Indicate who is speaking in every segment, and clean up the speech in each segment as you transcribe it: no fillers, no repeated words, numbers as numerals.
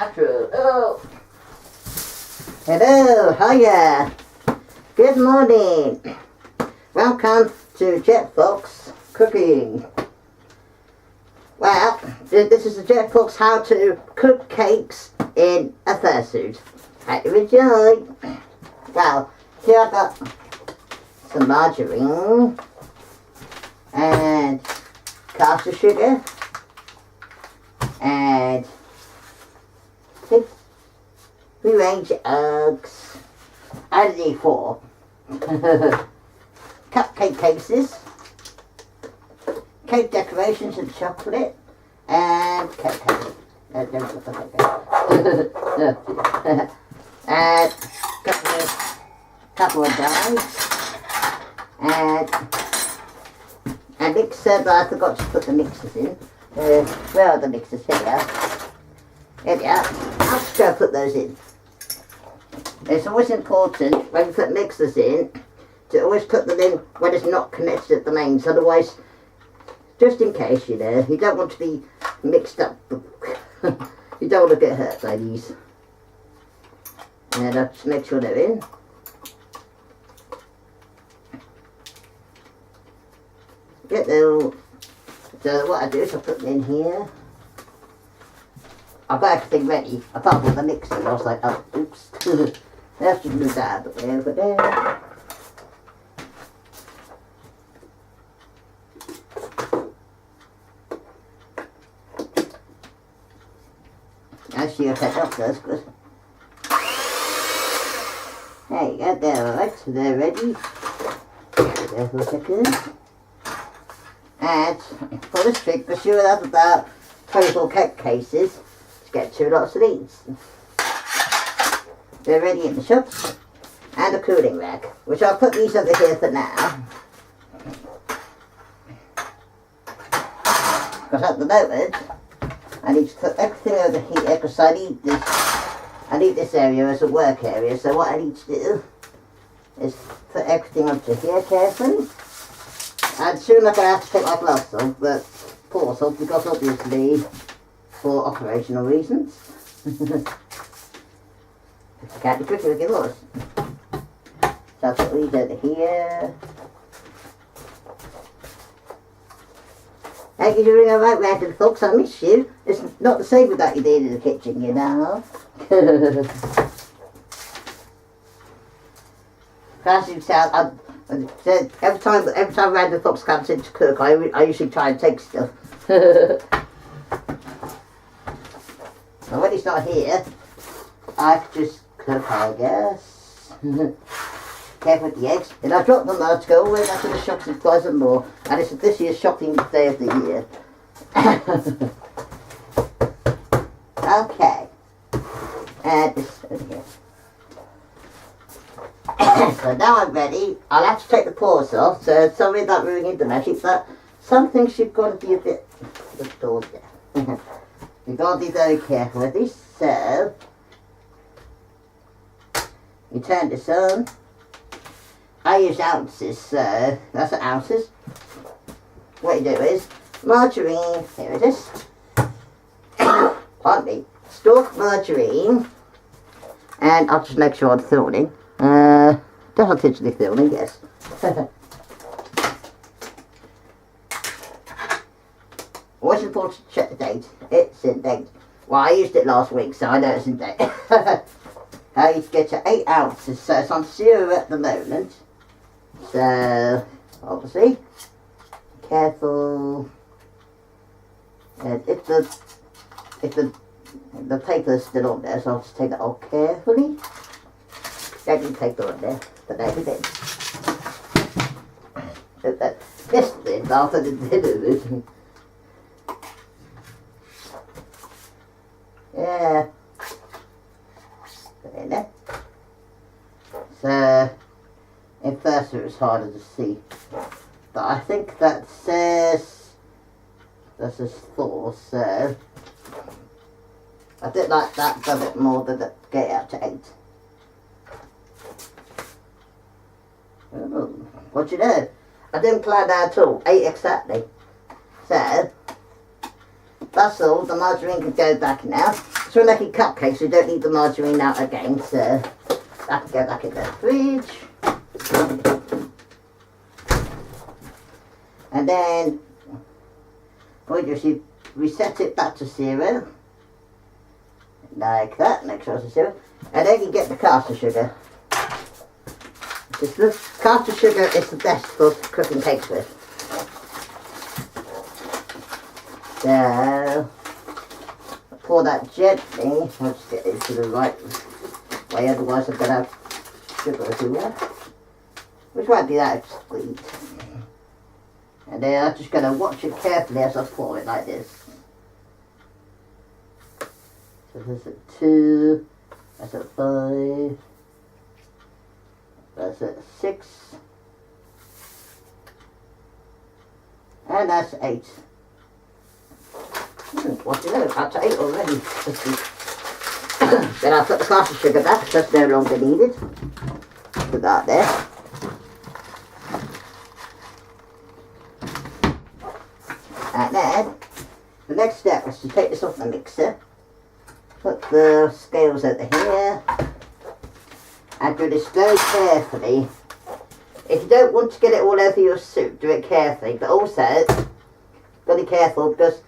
Speaker 1: Andrew. Oh. Hello, hiya. Good morning. Welcome to Jet Fox Cooking. Well, this is the Jet Fox how to cook cakes in a fursuit. Hope you enjoy. Well, here I've got some margarine and caster sugar and 6 free-range eggs. I need 4 cupcake cases, cake decorations and chocolate, and cocoa. And couple of dice, and a mixer, but I forgot to put the mixers in. Where are the mixers? Here we are. Here we are. I'll just go put those in. It's always important when you put mixers in to always put them in when it's not connected at the mains. Otherwise, just in case, you know, you don't want to be mixed up. You don't want to get hurt by these. And I'll just make sure they're in. Get them. So what I do is I put them in here. I've got everything ready, apart from the mixer. I was like, oh, oops. Let's just move that out of the way over there. Actually, I'll catch up first, good. There you go, they're alright, so they're ready. There for a second. And for this trick, be sure that's about 24 cake cases to get 2 lots of these. They're ready in the shop. And a cooling rack, which I'll put these over here for now. Because at the moment, I need to put everything over here because I need this area as a work area. So what I need to do is put everything onto here carefully. And soon I'm going to have to take my gloves off, but paws off because obviously for operational reasons. I can't be quicker with yours. So I'll put these over here. How you doing alright, random folks? I miss you. It's not the same without you being in the kitchen, you know. As you tell, every time random fox comes in to cook, I usually try and take stuff. But when he's not here, I just cook, I guess. Careful with the eggs. And I dropped them now to go all the way back to the shops in Pleasant Moor, and it's this year's shopping day of the year. Okay. And this over here. So now I'm ready. I'll have to take the paws off, so sorry about ruining the magic, but some things you've got to be a bit restored there. You've got to be very careful with this. So you turn this on. I use ounces, so that's ounces. What you do is margarine, here it is. Pardon me. Stalk margarine, and I'll just make sure I'm filming. Definitely digitally filming, yes. Always important to check the date. It's in date. Well, I used it last week, so I know it's in date. You get to 8 ounces, so it's on 0 at the moment. So, obviously, careful. And if the paper's still on there, so I'll just take that off carefully. Don't need paper on there, but there we go. This thing after the dinner. Yeah. There. So, in first it was harder to see, but I think that says 4, so I did like that a bit more than the get out to 8. Oh, what you know? I didn't plan that at all. 8 exactly. So that's all. The margarine can go back now. So we're making cupcakes, we don't need the margarine out again, so that can go back in the fridge. And then what we do is we set it back to 0. Like that, make sure it's 0. And then you get the caster sugar. The caster sugar is the best for cooking cakes with. So pour that gently. I'll just get it to the right way, otherwise I'm going to have sugar everywhere, which won't be that sweet. And then I'm just going to watch it carefully as I pour it like this. So there's a 2, that's a 5, that's a 6, and that's 8. What do you know? That's 8 already. Then I'll put the caster sugar back, so that's no longer needed. Put that there. And then the next step is to take this off the mixer, put the scales over here, and do this very carefully. If you don't want to get it all over your soup, do it carefully, but also got to be careful because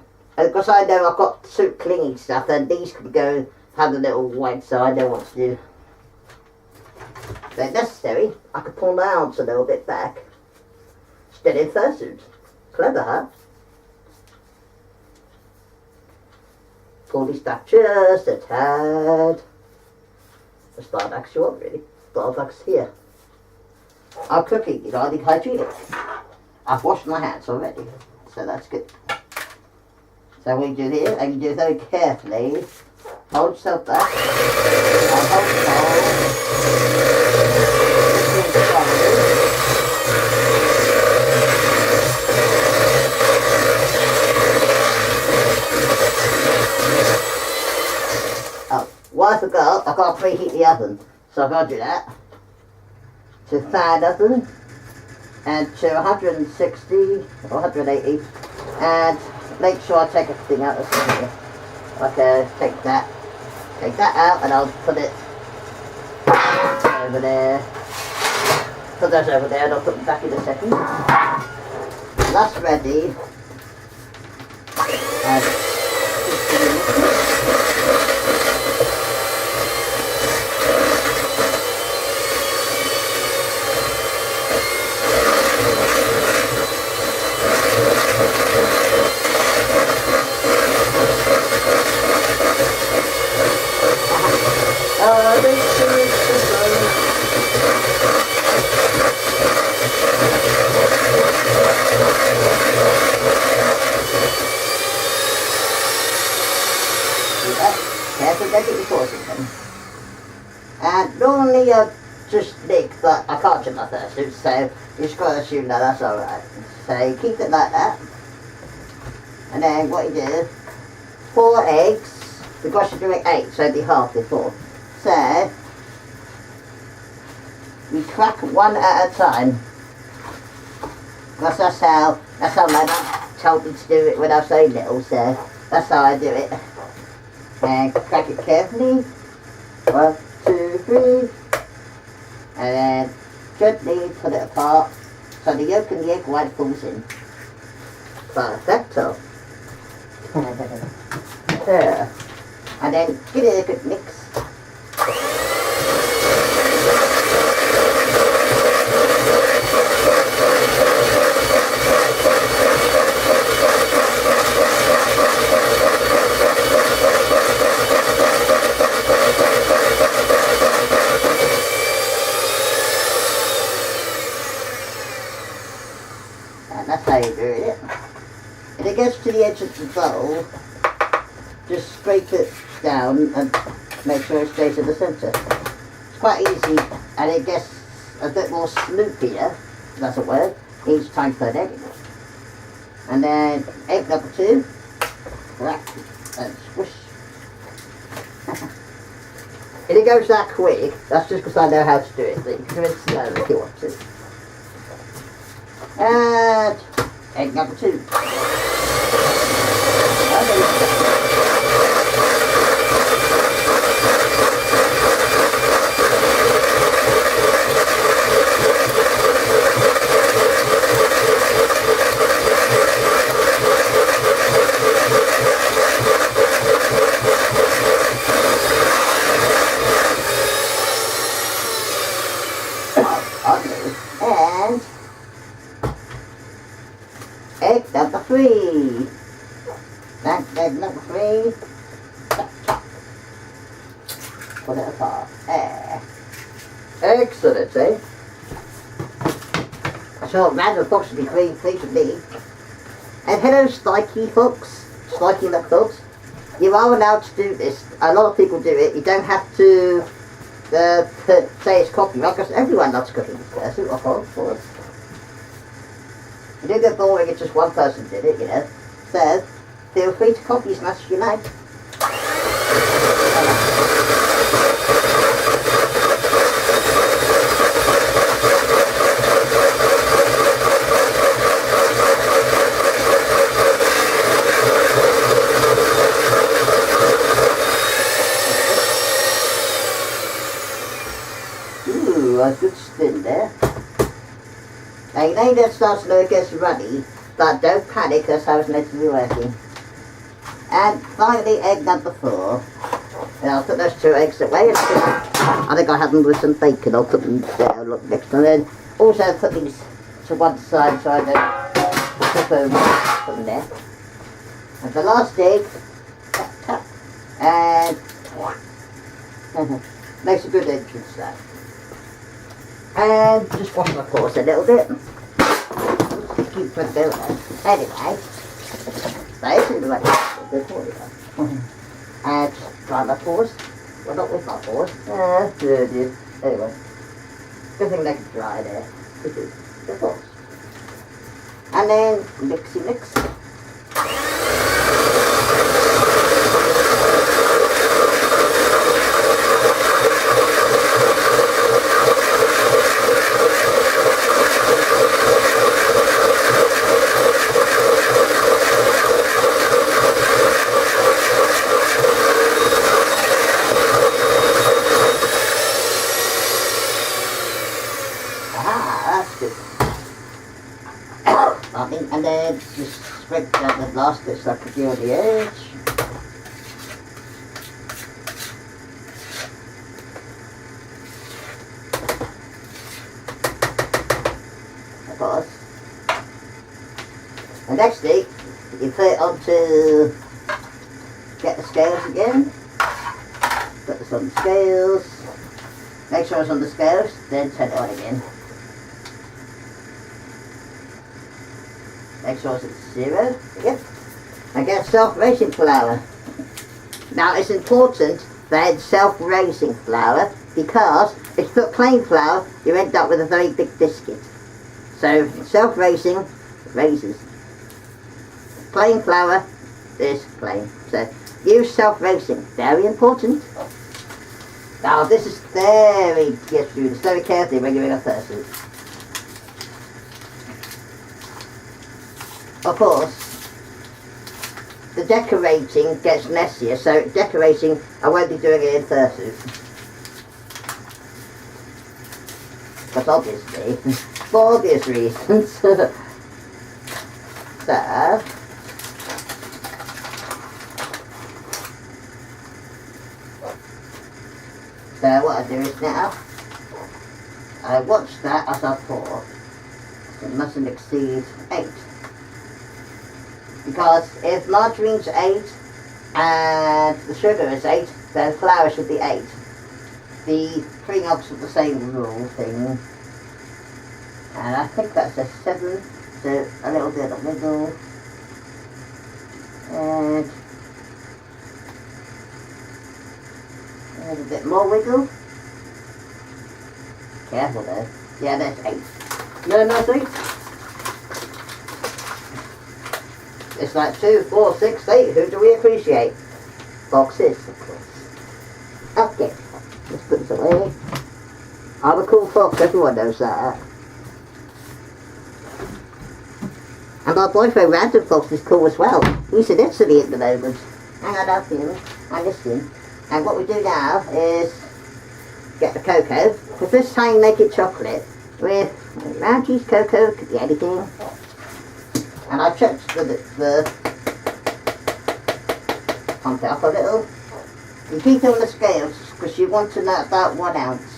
Speaker 1: I know I've got soup clinging stuff, and these can go have a little white, so I know what to do. If necessary, I could pull my arms a little bit back. Still in fursuit. Clever, huh? Pull these back just a tad. As far back as you want, really. Far back here. I'm cooking, you know, I think hygienic. I've washed my hands already, so that's good. So what you do here, and you do it very carefully. Hold yourself back. And hold the Oh, what I forgot, I got to preheat the oven. So I've got to do that. To fan oven. And to 160 or 180. And make sure I take everything out of here. Okay, take that out, and I'll put it over there. Put those over there, and I'll put them back in a second. That's ready. And and normally I just lick, but I can't do my fursuit, so you just got to assume that that's alright. So you keep it like that, and then what you do, 4 eggs, because you're doing 8, so it'd be half before. So you crack 1 at a time, because that's how my mum told me to do it when I was so little, so that's how I do it. And crack it carefully. 1, 2, 3. And then gently pull it apart so the yolk and the egg white falls in. Perfecto. There. And then give it a good mix. That's how you do it. If it gets to the edge of the bowl, just scrape it down and make sure it stays in the centre. It's quite easy, and it gets a bit more sloopier, if that's a word, each time you put an egg in it. And then egg number 2, crack and squish. If it goes that quick, that's just because I know how to do it, but you can do it slow if you want to. And egg number 2. Pull it apart. There. Excellent, eh? I saw a random fox to be pleased with me. And hello, Stikey folks. Stikey luck folks. You are allowed to do this. A lot of people do it. You don't have to say it's copyright, because everyone loves cooking fursuit, of course. You do get boring if just one person did it, you know. So, feel free to copy as much as you like. Ooh, a good spin there. Now you know that starts to look gets runny, but don't panic because I was meant to be working. And finally, egg number 4. And I'll put those 2 eggs away. I think I have them with some bacon. I'll put them there, look next to them. Also put these to one side so I don't flip over. Put them there. And the last egg, tap, tap, and makes a good entrance there. And just wash my paws a little bit. Keep putting it there. Anyway, that isn't the right good for you. And dry my paws. Well, not with my paws. Anyway, good thing they can dry there. The paws. And then mixy mix. And then just spread down the last bits like I do on the edge. Of course. And next thing, you put it onto, get the scales again. Put this on the scales. Make sure it's on the scales, then turn it on again. Make sure it's at 0. Yep. And get self-raising flour. Now it's important that it's self-raising flour because if you put plain flour, you end up with a very big biscuit. So self-raising raises. Plain flour is plain. So use self-raising. Very important. Now this is very, you have to do this very carefully when you're in a fursuit. Of course, the decorating gets messier, so decorating, I won't be doing it in fursuit. But obviously, for obvious reasons. So what I do is now, I watch that as I pour. It mustn't exceed 8. Because if margarine's 8 and the sugar is 8, then flour should be 8. The 3 knobs are the same rule thing. And I think that's a 7, so a little bit of wiggle. And a little bit more wiggle. Careful though. Yeah, that's 8. No, 3. It's like 2, 4, 6, 8. Who do we appreciate? Foxes, of course. Okay, let's put this away. I'm a cool fox, everyone knows that. And my boyfriend Random Fox is cool as well. He's in Italy at the moment. Hang on, I'll film and listen. And what we do now is get the cocoa. For this time make it chocolate with round cheese cocoa, could be anything. And I checked the pump it up a little. You keep it on the scales because you want to know about 1 ounce.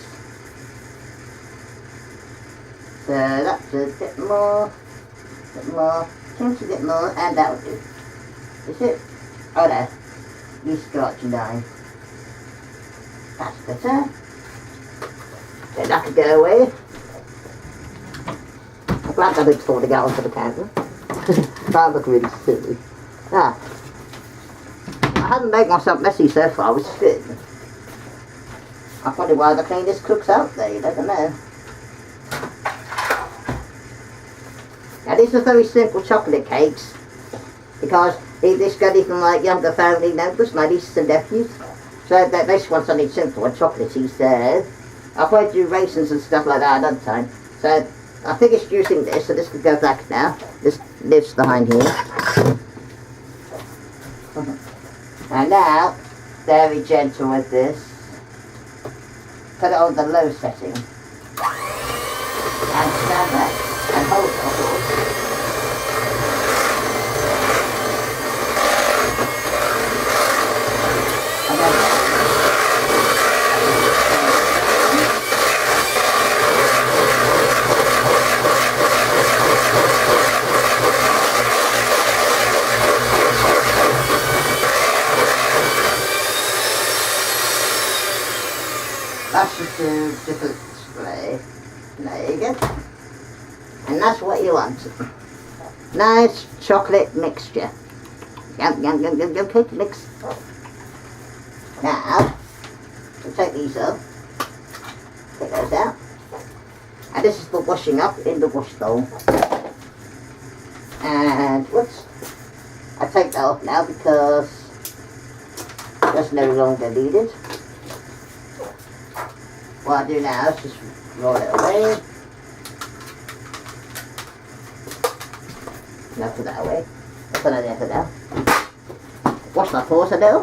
Speaker 1: So that's a bit more, change a bit more, and that will do. Is it? Oh no, you start to 9. That's better. Then that can go away. I'm glad I didn't fall to go onto the counter. That looked really silly. Ah. I haven't made myself messy so far, which is good. I wonder why the cleanest cooks out there, you don't know. Now these are very simple chocolate cakes, because this got even like younger family members, my nieces and nephews. So they just want something simple and chocolatey, so I'll probably do raisins and stuff like that another time. So I think it's using this, so this can go back now. This lives behind here. And now, very gentle with this. Put it on the low setting. And stand back. And hold it, of course. And then that's just a different display. There you go. And that's what you want. Nice chocolate mixture. Yum, cake mix. Now, we'll take these up. Take those out. And this is for washing up in the wash bowl. And, whoops. I take that off now because that's no longer needed. What I do now is just roll it away. Now put that away. Put it there for now. Wash my paws a little.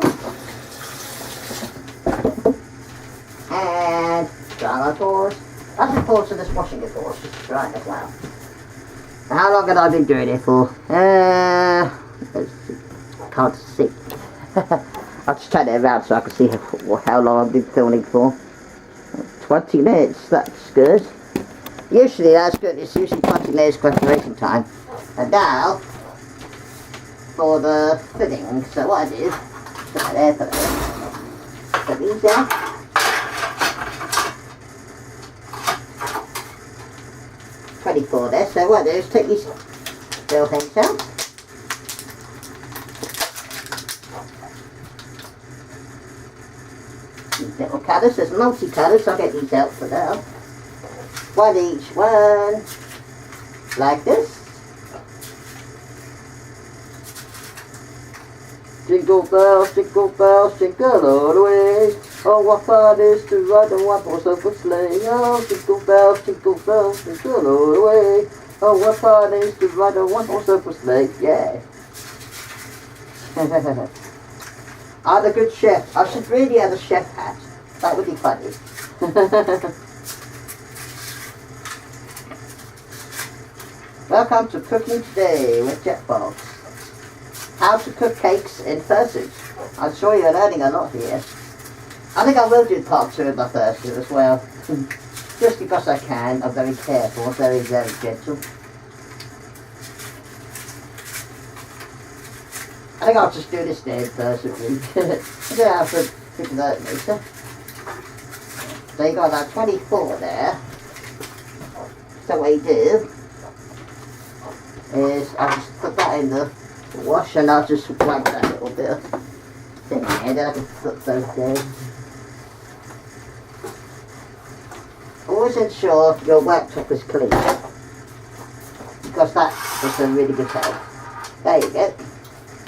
Speaker 1: And dry my paws. That's important to this washing it for. Just dry it as well. Now, how long have I been doing it for? Can't see. I'll just turn it around so I can see how long I've been filming for. 20 minutes, that's good. Usually that's good, it's usually 20 minutes preparation time. And now, for the filling, so what I do, put that there, put that there. Put these down. $24 there, so what I do is take these little things out. These little colours, there's multi-colours, I'll get these out for now. One each one, like this. Jingle bells, jingle all the way. Oh, what fun it is to ride on one horse open sleigh. Oh, jingle bells, jingle all the way. Oh, what fun it is to ride on one horse open sleigh. Yeah. I'm a good chef. I should really have a chef hat. That would be funny. Welcome to Cooking Today with Jetbox. How to cook cakes in fursuit. I'm sure you're learning a lot here. I think I will do part 2 of my fursuit as well. Just because I can. I'm very careful, very gentle. I think I'll just do this day in fursuit. I don't have to figure that out later. So you got that 24 there. So what you do is I'll just put that in the wash and I'll just wipe that little bit of thing there, then I can flip those down. Always ensure your worktop is clean, because that is a really good help. There you go.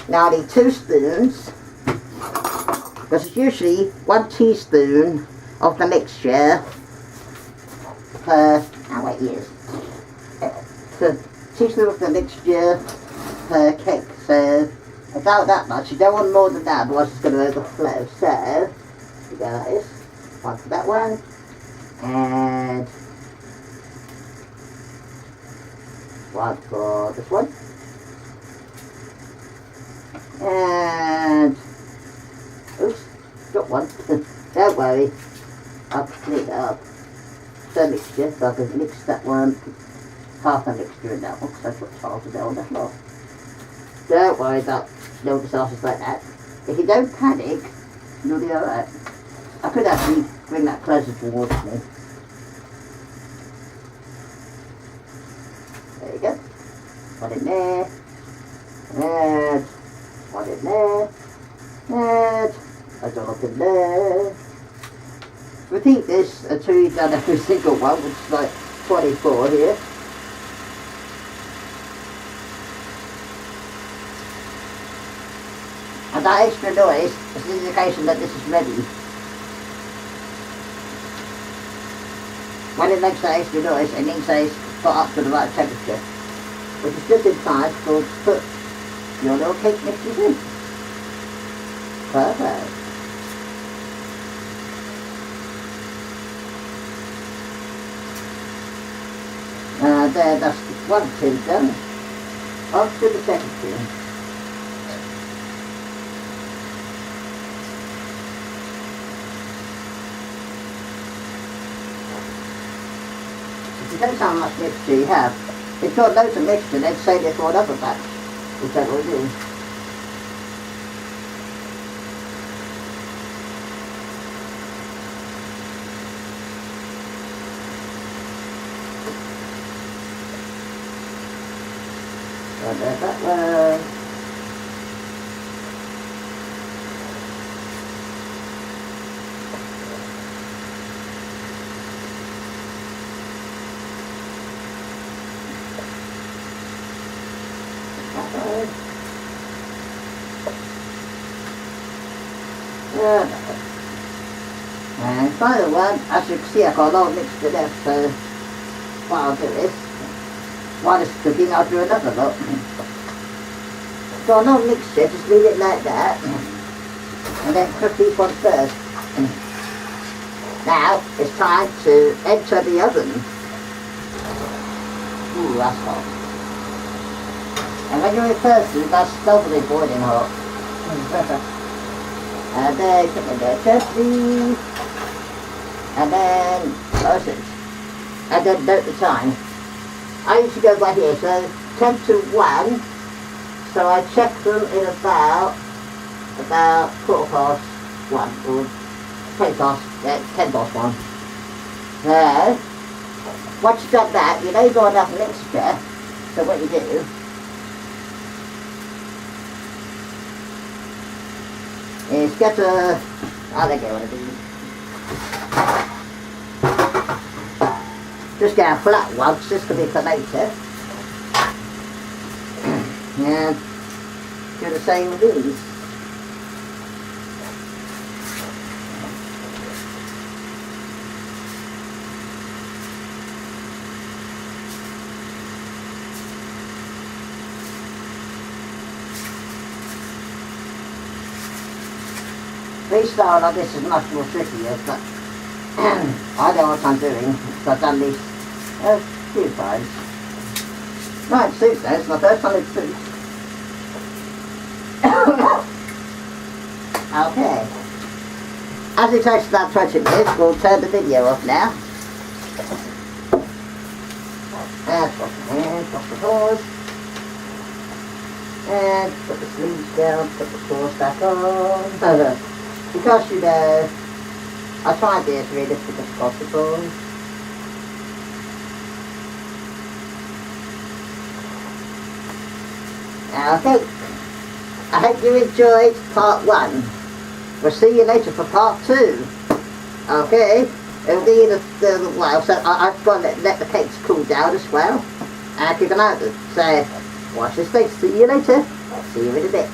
Speaker 1: Now I need 2 spoons, because it's usually 1 teaspoon of the mixture per, wait, years. 2 teaspoons of the mixture per cake, so about that much. You don't want more than that, otherwise it's going to overflow. So, you go like this, 1 for that one, and 1 for this one, and oops, got 1. Don't worry, I'll clean it up. So mixture, so I can mix that one, half a mixture in that one, because I put half of it on the floor. Don't worry about no disasters like that. If you don't panic, you'll be alright. I could actually bring that closer towards me. There you go. One in there. And one in there. And a dollop in there. Repeat this until you've done every single one, which is like 24 here. And that extra noise is an indication that this is ready. When it makes that extra noise, it means that it's put up to the right temperature, which is just in time to put your little cake mixes in. Perfect. There, that's one tin done. On to the second tin. It depends how much mixture you have. If you've got loads of mixture, then save it for another batch, which I will do. And there's that one. And final one, as you can see, I've got a lot of mixture left, so what I'll do is, while it's cooking, I'll do another lot. So no mixture, just leave it like that, and then cook these ones first. Now, it's time to enter the oven. Ooh, that's hot. And when you're in fursuit, that's doubly boiling hot. And then put in there gently, and then sausage, and then note the time. I used to go by here, so 10 to 1, so I check them in about 1:15, or 10 past 1. Now, once you've done that, you know you've got enough mixture, so what you do is get a, I'll get one of these. Just get a flat one, because this could be for later. And do the same with these. Freestyle like this is much more trickier, but I know what I'm doing, because I've done these a few times. Right, soup though, it's my first time in soup. Okay. As it takes about 20 minutes, we'll turn the video off now. And pop the pause. And put the sleeves down, put the pause back on. Because you know, I try and be as realistic as possible. Okay, I hope you enjoyed part 1. We'll see you later for part 2. Okay, it'll be in a little while, so I've got to let the cakes cool down as well. And keep an eye on them. So, watch this space. See you later. See you in a bit.